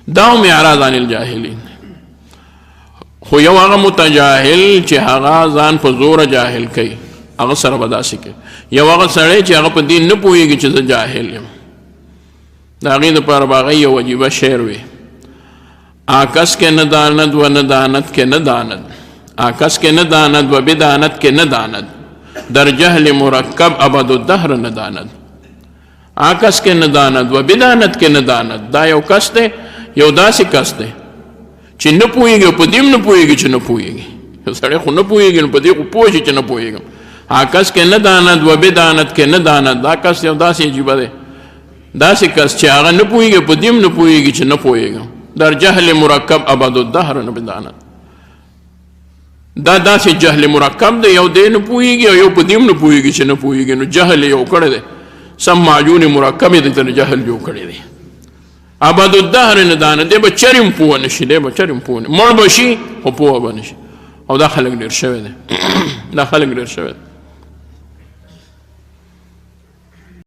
دا هم اعراض عن الجاهلین. خو یو هغه متجاهل چې هغه ځان په زوره جاهل کوي هغه سره به داسې کوي. یو هغه سړی چې هغه په دین نه پوهېږي چې زه جاهل یم، د هغې دپاره به هغه یو عجیبه شعر وي: آکس کے نہ داند و نہ دانت کے نہ داند، آکس کے نہ داند و بدانت کے نہ داند، در جہل مرکب ابد الدهر نہ داند. آکس کے نہ داند و بدانت کے نہ داند، دا یو کس دی، یو داسې کس دی چې نه پوهېږي او په دې هم نه پوهېږي چې نه پوهېږي. یو سړی خو نه پوهېږي نو په دې خو پوه شي چې نه پوهېږم. آکس کے نہ داند و بدانت کے نہ داند، دا کس یو داسې عجیبه دی، داسې کس چې هغه نه پوهېږي په دې هم نه پوهېږي چې نه پوهېږم. در جهل مرکب ابد الدهر نه بداند، دا داسې جهل مرکب دی، یو دی نه پوهېږي او یو په دې هم نه پوهېږي چې نه پوهېږي. نو جهل یو کړی دی، سم معجون مرکب یې ته جهل جوړ کړی دی. ابد الدهر نه داند، دی به چرې هم پوه نه شي، دی به چرې هم پوه نه، مړ به شي خو پوه به نه شي. او دا خلک ډېر شوی دی، دا خلک ډېر شوی دی.